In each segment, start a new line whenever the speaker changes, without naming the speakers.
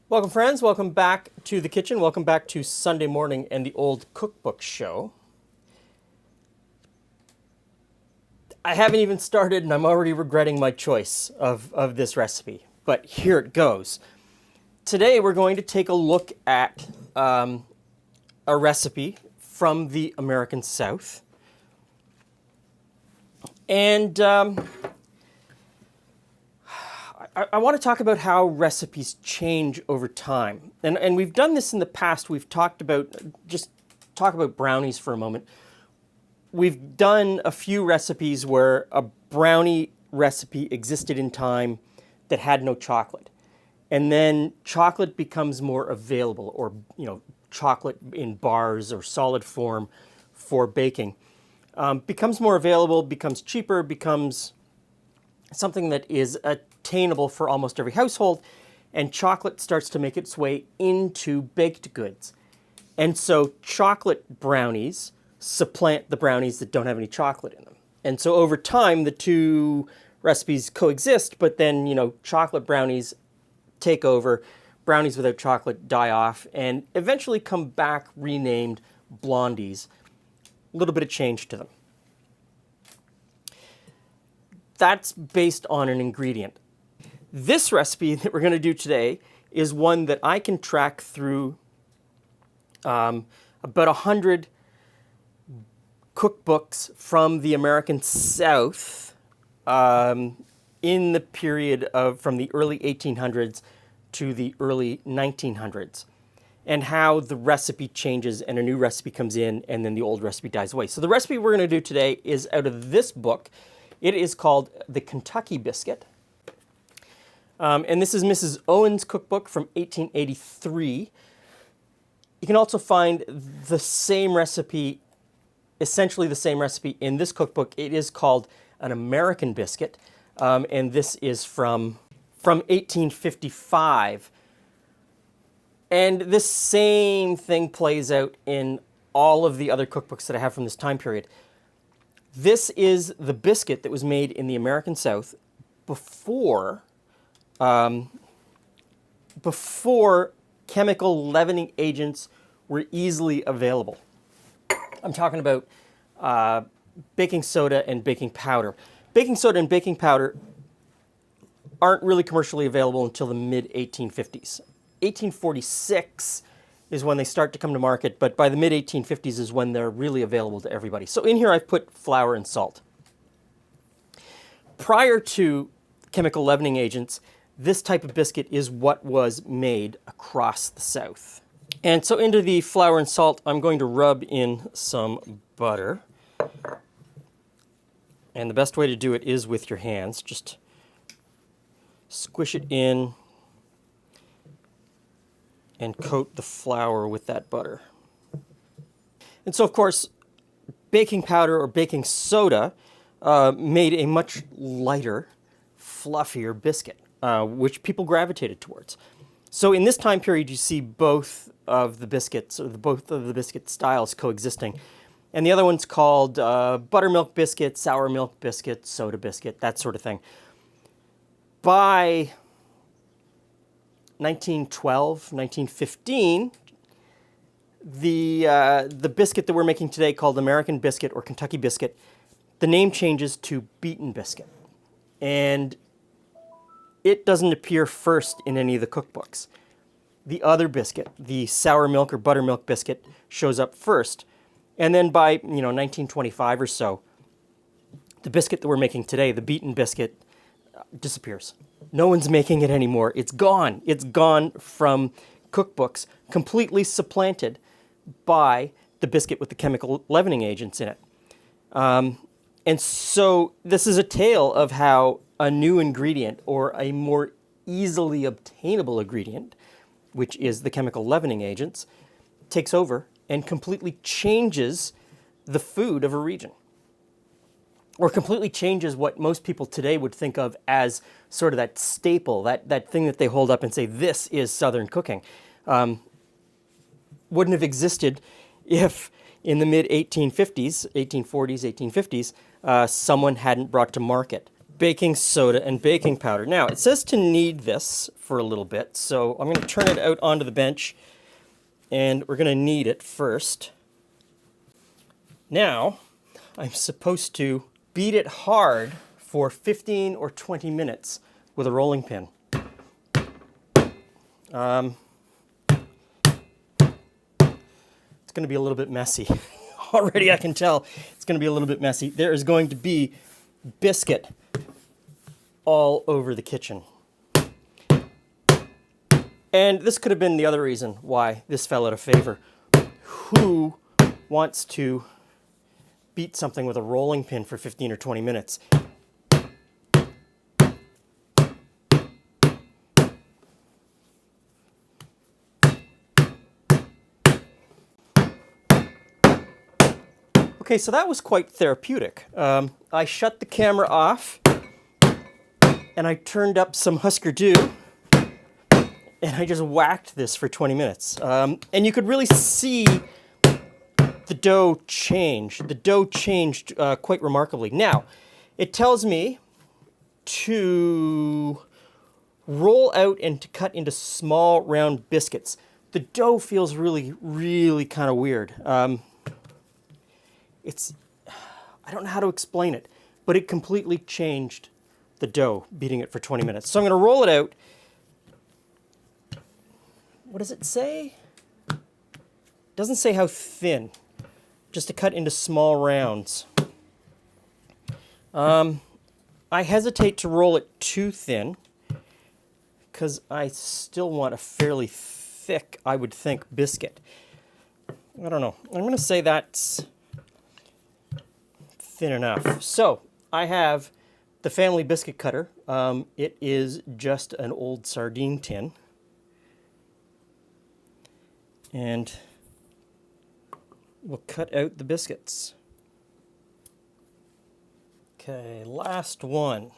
Welcome, friends. Welcome back to the kitchen. Welcome back to Sunday morning and the old cookbook show. I haven't even started and I'm already regretting my choice of this recipe, but here it goes. Today we're going to take a look at a recipe from the American South. And I want to talk about how recipes change over time. And we've done this in the past. We've talked about, just talk about brownies for a moment. We've done a few recipes where a brownie recipe existed in time that had no chocolate. And then chocolate becomes more available, or chocolate in bars or solid form for baking. Becomes more available, becomes cheaper, becomes something that is attainable for almost every household, and chocolate starts to make its way into baked goods. And so chocolate brownies supplant the brownies that don't have any chocolate in them. And so over time, the two recipes coexist, but then, chocolate brownies take over, brownies without chocolate die off, and eventually come back renamed blondies. A little bit of change to them. That's based on an ingredient. This recipe that we're going to do today is one that I can track through about 100 cookbooks from the American South in the period of from the early 1800s to the early 1900s, and how the recipe changes and a new recipe comes in and then the old recipe dies away. So the recipe we're going to do today is out of this book. It is called the Kentucky Biscuit. And this is Mrs. Owen's cookbook from 1883. You can also find the same recipe, essentially the same recipe in this cookbook. It is called an American Biscuit, and this is from 1855. And this same thing plays out in all of the other cookbooks that I have from this time period. This is the biscuit that was made in the American South before chemical leavening agents were easily available. I'm talking about baking soda and baking powder. Baking soda and baking powder aren't really commercially available until the mid-1850s. 1846 is when they start to come to market, but by the mid-1850s is when they're really available to everybody. So in here I've put flour and salt. Prior to chemical leavening agents, this type of biscuit is what was made across the South. And so into the flour and salt, I'm going to rub in some butter. And the best way to do it is with your hands. Just squish it in and coat the flour with that butter. And so, of course, baking powder or baking soda made a much lighter, fluffier biscuit, which people gravitated towards. So in this time period, you see both of the biscuits, or both of the biscuit styles coexisting. And the other one's called buttermilk biscuit, sour milk biscuit, soda biscuit, that sort of thing. By 1912, 1915, the biscuit that we're making today, called American Biscuit or Kentucky Biscuit, the name changes to beaten biscuit. And it doesn't appear first in any of the cookbooks. The other biscuit, the sour milk or buttermilk biscuit, shows up first. And then by 1925 or so, the biscuit that we're making today, the beaten biscuit, disappears. No one's making it anymore. It's gone. It's gone from cookbooks, completely supplanted by the biscuit with the chemical leavening agents in it. And so this is a tale of how a new ingredient, or a more easily obtainable ingredient, which is the chemical leavening agents, takes over and completely changes the food of a region. Or completely changes what most people today would think of as sort of that staple, that thing that they hold up and say, this is Southern cooking. Wouldn't have existed if in the mid-1850s, 1840s, 1850s, someone hadn't brought to market baking soda and baking powder. Now, it says to knead this for a little bit, so I'm going to turn it out onto the bench, and we're going to knead it first. Now, I'm supposed to beat it hard for 15 or 20 minutes with a rolling pin. It's going to be a little bit messy. Already I can tell it's going to be a little bit messy. There is going to be biscuit all over the kitchen. And this could have been the other reason why this fell out of favor. Who wants to beat something with a rolling pin for 15 or 20 minutes? Okay, so that was quite therapeutic. I shut the camera off and I turned up some Husker Du and I just whacked this for 20 minutes. And you could really see the dough change. The dough changed quite remarkably. Now, it tells me to roll out and to cut into small round biscuits. The dough feels really, really kind of weird. I don't know how to explain it, but it completely changed the dough, beating it for 20 minutes. So I'm going to roll it out. What does it say? It doesn't say how thin, just to cut into small rounds. I hesitate to roll it too thin because I still want a fairly thick, I would think, biscuit. I don't know. I'm going to say that's thin enough. So I have the family biscuit cutter. It is just an old sardine tin. And we'll cut out the biscuits. Okay, last one.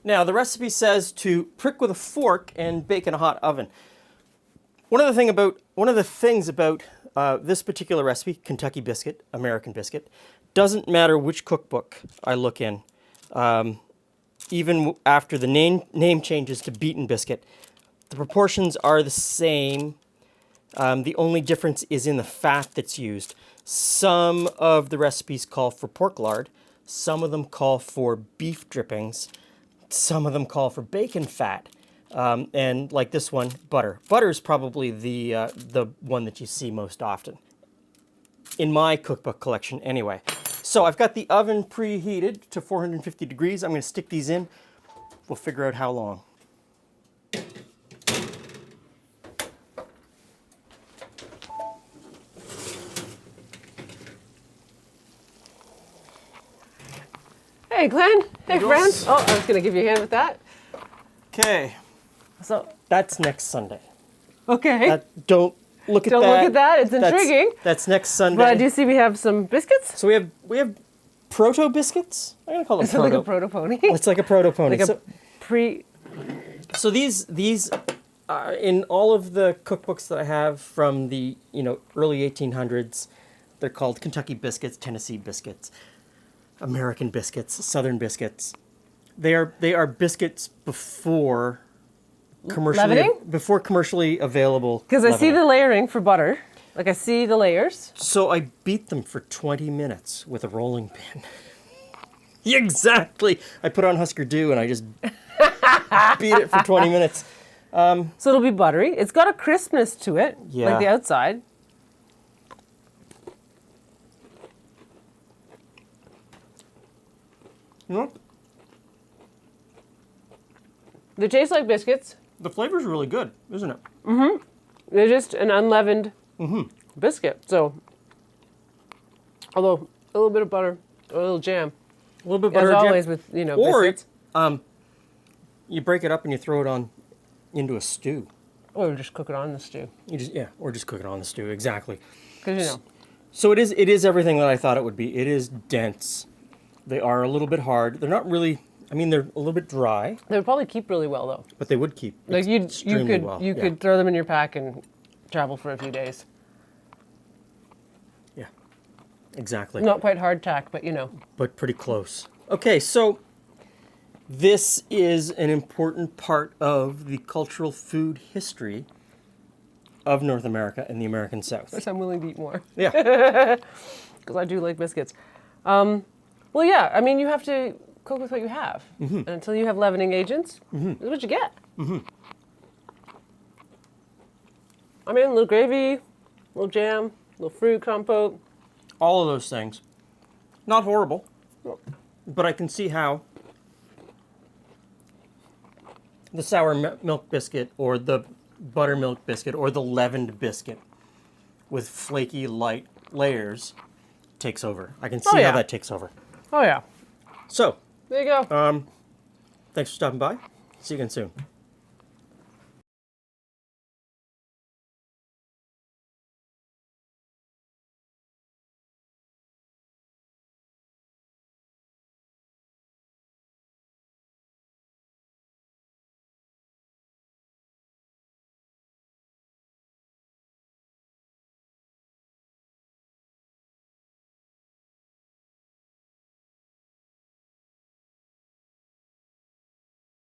Now the recipe says to prick with a fork and bake in a hot oven. One of the things about this particular recipe, Kentucky Biscuit, American Biscuit, doesn't matter which cookbook I look in. Even after the name changes to beaten biscuit, the proportions are the same. The only difference is in the fat that's used. Some of the recipes call for pork lard. Some of them call for beef drippings. Some of them call for bacon fat. And like this one, butter. Butter is probably the one that you see most often. In my cookbook collection anyway. So I've got the oven preheated to 450 degrees. I'm going to stick these in. We'll figure out how long.
Hey, Glenn. Hey, friends. Oh, I was going to give you a hand with that.
Okay.
So
that's next Sunday.
Okay.
Don't look at that.
Don't look at that. It's intriguing.
That's next Sunday.
But I do see we have some biscuits.
So we have proto biscuits. I'm gonna call them
It's
proto.
like a proto pony.
It's like a proto pony.
Like a pre.
So these in all of the cookbooks that I have from the early 1800s, they're called Kentucky Biscuits, Tennessee Biscuits, American Biscuits, Southern Biscuits. They are biscuits before commercially available.
Because I see the layering for butter. Like I see the layers.
So I beat them for 20 minutes with a rolling pin. Exactly. I put on Husker Du and I just beat it for 20 minutes.
So it'll be buttery. It's got a crispness to it,
Yeah.
like the outside. They taste like biscuits.
The flavor's really good, isn't it?
They're just an unleavened biscuit. So, although a little bit of butter, a little jam.
A little bit butter,
As
jam.
always with biscuits.
You break it up and you throw it on into a stew.
Or just cook it on the stew.
Or just cook it on the stew. Exactly.
Because
So it is everything that I thought it would be. It is dense. They are a little bit hard. They're not really. I mean, they're a little bit dry.
they would probably keep really well though.
But they would keep
Like you
extremely
could
well.
you could throw them in your pack and travel for a few days.
Yeah, exactly.
Not quite hardtack, but
But pretty close. Okay, so This is an important part of the cultural food history of North America and the American South.
Yes, I'm willing to eat more.
Yeah.
Because I do like biscuits. Well, yeah, I mean, you have to cook with what you have. And until you have leavening agents, this is what you get. I mean, a little gravy, a little jam, a little fruit compote.
All of those things. Not horrible, but I can see how the sour milk biscuit or the buttermilk biscuit or the leavened biscuit with flaky light layers takes over. I can see
yeah.
how that takes over.
Oh, yeah.
So,
There you go.
thanks for stopping by. See you again soon.